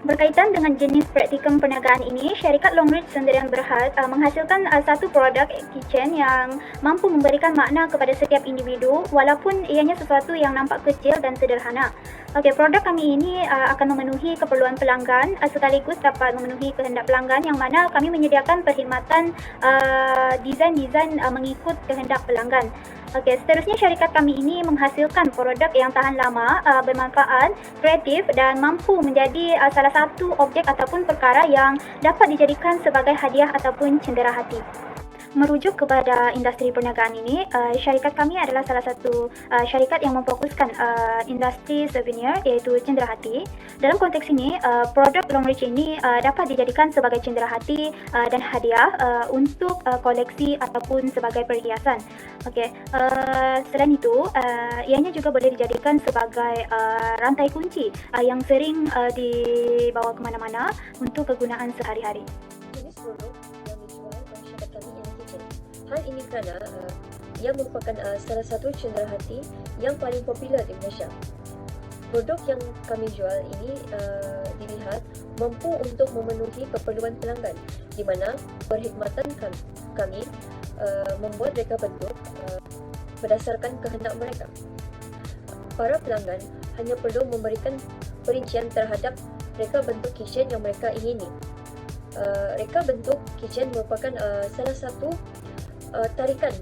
Berkaitan dengan jenis praktikum perniagaan ini, syarikat Longreach Sendirian Berhad menghasilkan satu produk kitchen yang mampu memberikan makna kepada setiap individu walaupun ianya sesuatu yang nampak kecil dan sederhana. Produk kami ini akan memenuhi keperluan pelanggan sekaligus dapat memenuhi kehendak pelanggan, yang mana kami menyediakan perkhidmatan desain-desain mengikut kehendak pelanggan. Seterusnya syarikat kami ini menghasilkan produk yang tahan lama, bermanfaat, kreatif dan mampu menjadi salah satu objek ataupun perkara yang dapat dijadikan sebagai hadiah ataupun cendera hati. Merujuk kepada industri perniagaan ini, syarikat kami adalah salah satu syarikat yang memfokuskan industri souvenir iaitu cendera hati. Dalam konteks ini, produk Longreach ini dapat dijadikan sebagai cendera hati dan hadiah untuk koleksi ataupun sebagai perhiasan. Selain itu, ianya juga boleh dijadikan sebagai rantai kunci yang sering dibawa ke mana-mana untuk kegunaan sehari-hari. Jenis produk yang dijual oleh syarikat kami ialah kitchen. Hal ini kerana ia merupakan salah satu cendera hati yang paling popular di Malaysia. Produk yang kami jual ini dilihat mampu untuk memenuhi keperluan pelanggan, di mana perkhidmatan kami membuat mereka bentuk berdasarkan kehendak mereka. Para pelanggan hanya perlu memberikan perincian terhadap reka bentuk kitchen yang mereka ingini. Reka bentuk kitchen merupakan salah satu tarikan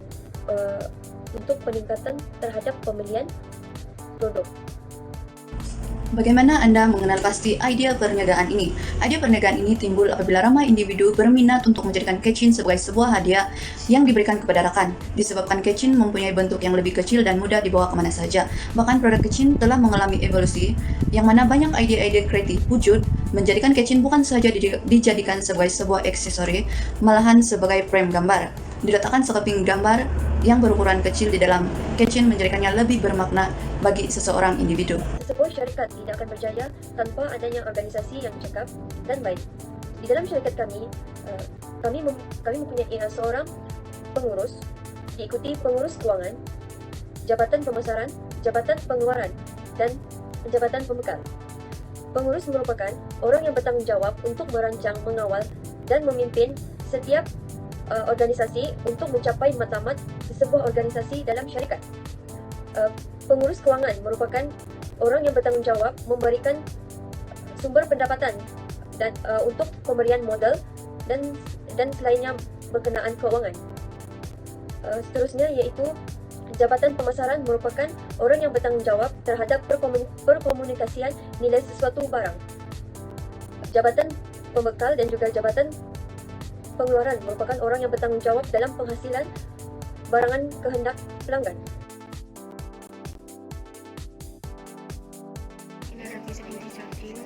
untuk peningkatan terhadap pembelian produk. Bagaimana anda mengenal pasti idea perniagaan ini? Idea perniagaan ini timbul apabila ramai individu berminat untuk menjadikan kitchen sebagai sebuah hadiah yang diberikan kepada rakan. Disebabkan kitchen mempunyai bentuk yang lebih kecil dan mudah dibawa kemana saja. Bahkan produk kitchen telah mengalami evolusi yang mana banyak ide-ide kreatif wujud menjadikan kitchen bukan sahaja dijadikan sebagai sebuah aksesori, malahan sebagai frame gambar. Diletakkan sekeping gambar yang berukuran kecil di dalam kitchen menjadikannya lebih bermakna bagi seseorang individu. Sebuah syarikat tidak akan berjaya tanpa adanya organisasi yang cekap dan baik. Di dalam syarikat kami, kami mempunyai seorang pengurus, diikuti pengurus kewangan, jabatan pemasaran, jabatan pengeluaran, dan jabatan pembekal. Pengurus merupakan orang yang bertanggungjawab untuk merancang, mengawal, dan memimpin setiap organisasi untuk mencapai matlamat sebuah organisasi dalam syarikat. Pengurus kewangan merupakan orang yang bertanggungjawab memberikan sumber pendapatan dan untuk pemberian modal dan selainnya berkenaan kewangan. Seterusnya iaitu jabatan pemasaran merupakan orang yang bertanggungjawab terhadap perkomunikasian nilai sesuatu barang. Jabatan pembekal dan juga jabatan pengeluaran merupakan orang yang bertanggungjawab dalam penghasilan barangan kehendak pelanggan.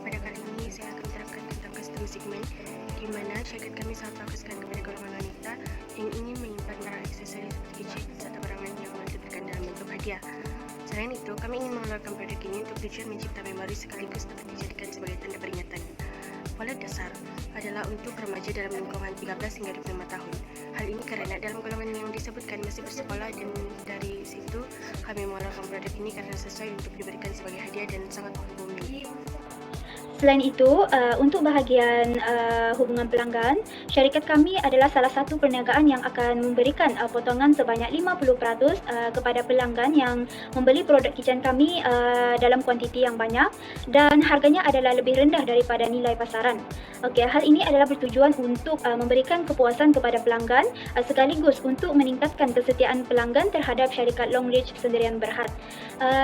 Pada kali ini saya akan menerangkan tentang customer segment, di mana syarikat kami sangat fokuskan kepada golongan wanita yang ingin menyimpan barang aksesori seperti kitchen serta barangan yang diberikan dalam bentuk hadiah. Selain itu, kami ingin mengeluarkan produk ini untuk tujuan mencipta memori sekaligus dapat dijadikan sebagai tanda peringatan. Pola dasar adalah untuk remaja dalam lingkungan 13 hingga 25 tahun. Hal ini kerana dalam golongan yang disebutkan masih bersekolah, dan dari situ kami mengeluarkan produk ini kerana sesuai untuk diberikan sebagai hadiah dan sangat menghubungi. Selain itu, untuk bahagian hubungan pelanggan, syarikat kami adalah salah satu perniagaan yang akan memberikan potongan sebanyak 50% kepada pelanggan yang membeli produk kitchen kami dalam kuantiti yang banyak dan harganya adalah lebih rendah daripada nilai pasaran. Hal ini adalah bertujuan untuk memberikan kepuasan kepada pelanggan sekaligus untuk meningkatkan kesetiaan pelanggan terhadap syarikat Longreach Sendirian Berhad.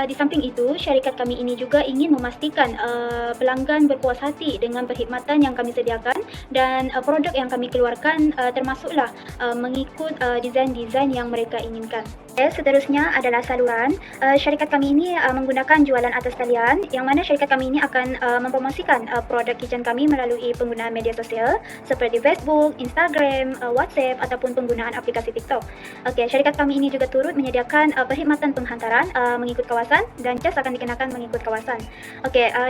Di samping itu, syarikat kami ini juga ingin memastikan pelanggan berpuas hati dengan perkhidmatan yang kami sediakan dan produk yang kami keluarkan termasuklah mengikut desain-desain yang mereka inginkan. Seterusnya adalah saluran. Syarikat kami ini menggunakan jualan atas talian, yang mana syarikat kami ini akan mempromosikan produk kitchen kami melalui penggunaan media sosial seperti Facebook, Instagram, WhatsApp ataupun penggunaan aplikasi TikTok. Syarikat kami ini juga turut menyediakan perkhidmatan penghantaran mengikut kawasan dan cas akan dikenakan mengikut kawasan.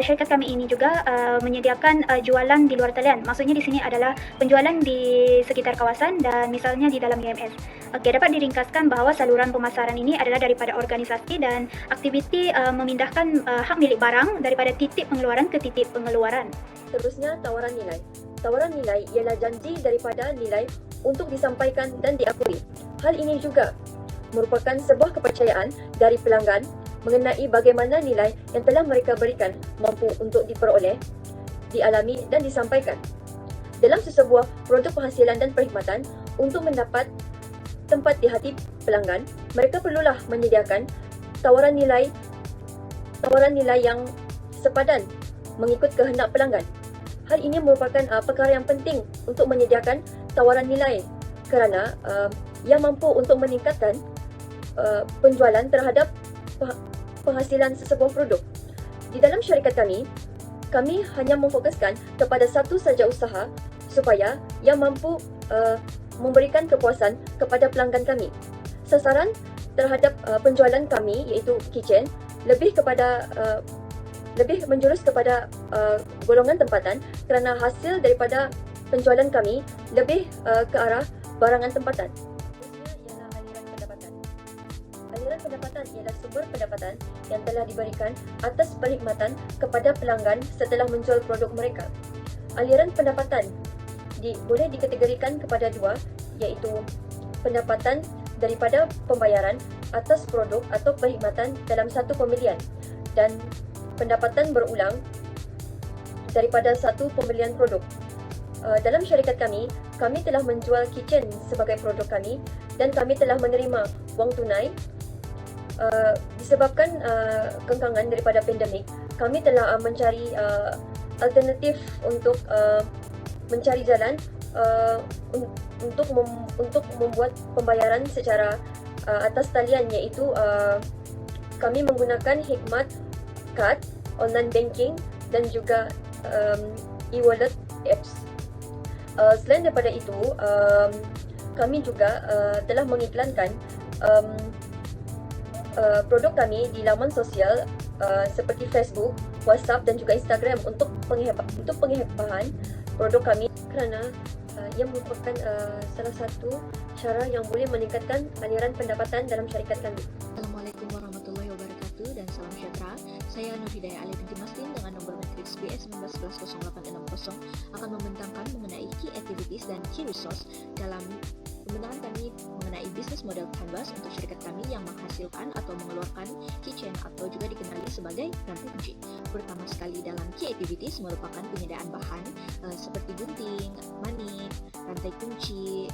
Syarikat kami ini juga menyediakan jualan di luar talian. Maksudnya di sini adalah penjualan di sekitar kawasan dan misalnya di dalam UMS. Dapat diringkaskan bahawa saluran dalam pemasaran ini adalah daripada organisasi dan aktiviti memindahkan hak milik barang daripada titik pengeluaran ke titik pengeluaran. Seterusnya, tawaran nilai. Tawaran nilai ialah janji daripada nilai untuk disampaikan dan diakui. Hal ini juga merupakan sebuah kepercayaan dari pelanggan mengenai bagaimana nilai yang telah mereka berikan mampu untuk diperoleh, dialami dan disampaikan. Dalam sesebuah produk penghasilan dan perkhidmatan, untuk mendapat tempat di hati pelanggan, mereka perlulah menyediakan tawaran nilai yang sepadan mengikut kehendak pelanggan. Hal ini merupakan perkara yang penting untuk menyediakan tawaran nilai kerana ia mampu untuk meningkatkan penjualan terhadap penghasilan sesebuah produk. Di dalam syarikat kami hanya memfokuskan kepada satu saja usaha supaya ia mampu memberikan kepuasan kepada pelanggan kami. Sasaran terhadap penjualan kami iaitu kitchen lebih menjurus kepada golongan tempatan kerana hasil daripada penjualan kami lebih ke arah barangan tempatan. Seterusnya ialah aliran pendapatan. Aliran pendapatan ialah sumber pendapatan yang telah diberikan atas perkhidmatan kepada pelanggan setelah menjual produk mereka. Aliran pendapatan boleh dikategorikan kepada dua, iaitu pendapatan daripada pembayaran atas produk atau perkhidmatan dalam satu pembelian dan pendapatan berulang daripada satu pembelian produk. Dalam syarikat kami telah menjual kitchen sebagai produk kami dan kami telah menerima wang tunai. Disebabkan kengkangan daripada pandemik, kami telah mencari alternatif untuk mencari jalan untuk membuat pembayaran secara atas talian, iaitu kami menggunakan Hikmat Card, online banking dan juga e-wallet apps. Selain daripada itu, kami juga telah mengiklankan produk kami di laman sosial seperti Facebook, WhatsApp dan juga Instagram untuk penghebahan produk kami kerana ia merupakan salah satu cara yang boleh meningkatkan aliran pendapatan dalam syarikat kami. Assalamualaikum warahmatullahi wabarakatuh dan salam sejahtera. Saya Nur Hidayah Ali binti Mastin dengan nomor matriks BS 19110860 akan membentangkan mengenai key activities dan key resource dalam pembentangan kami mengenai bisnis model canvas untuk syarikat kami yang menghasilkan atau mengeluarkan kitchen atau juga dikenali sebagai rantai kunci. Pertama sekali dalam key activities merupakan penyediaan bahan seperti gunting, manik, rantai kunci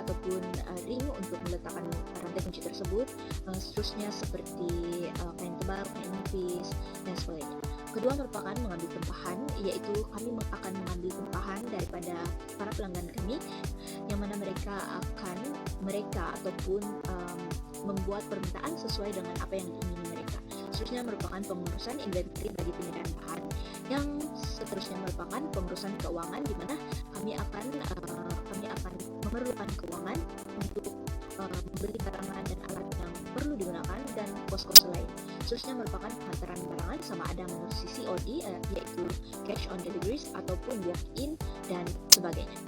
ataupun ring untuk meletakkan rantai kunci tersebut. Seterusnya seperti kain tebal, kain nipis dan sebagainya. Kedua merupakan mengambil tempahan, iaitu kami akan mengambil tempahan daripada para pelanggan kami yang mana mereka ataupun membuat permintaan sesuai dengan apa yang diingini mereka. Seterusnya merupakan pengurusan inventory bagi penyediaan bahan. Yang seterusnya merupakan pengurusan keuangan, di mana kami akan memerlukan keuangan untuk membeli barangan dan alat yang perlu digunakan dan kos-kos lain. Seterusnya merupakan penghantaran barangan sama ada melalui COD yaitu cash on deliveries ataupun walk-in dan sebagainya.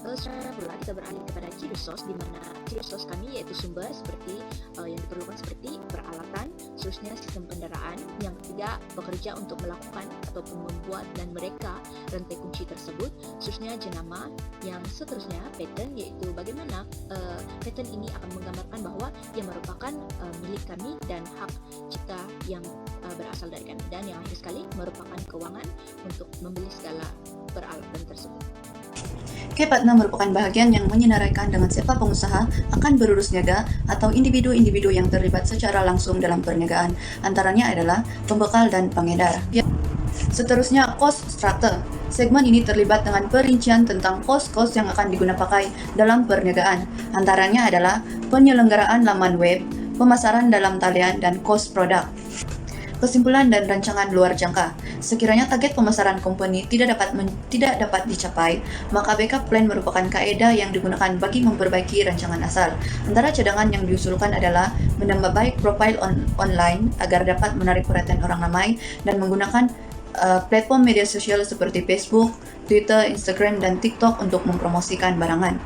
Secara pula kita beralih kepada key resource, di mana key resource kami yaitu sumber seperti yang diperlukan seperti peralatan, seterusnya sistem kendaraan, yang ketiga bekerja untuk melakukan ataupun membuat dan mereka rantai kunci tersebut, seterusnya jenama, yang seterusnya pattern, yaitu bagaimana pattern ini akan menggambarkan bahwa ia merupakan milik kami dan hak cipta yang berasal dari kami, dan yang akhir sekali merupakan keuangan untuk membeli segala peralatan tersebut. Key partner merupakan bahagian yang menyenaraikan dengan siapa pengusaha akan berurus niaga atau individu-individu yang terlibat secara langsung dalam perniagaan. Antaranya adalah pembekal dan pengedar. Seterusnya, cost structure. Segmen ini terlibat dengan perincian tentang kos-kos yang akan digunakan pakai dalam perniagaan. Antaranya adalah penyelenggaraan laman web, pemasaran dalam talian, dan kos produk. Kesimpulan dan rancangan luar jangka. Sekiranya target pemasaran company tidak dapat dicapai, maka backup plan merupakan kaedah yang digunakan bagi memperbaiki rancangan asal. Antara cadangan yang diusulkan adalah menambah baik profil online agar dapat menarik perhatian orang ramai dan menggunakan platform media sosial seperti Facebook, Twitter, Instagram, dan TikTok untuk mempromosikan barangan.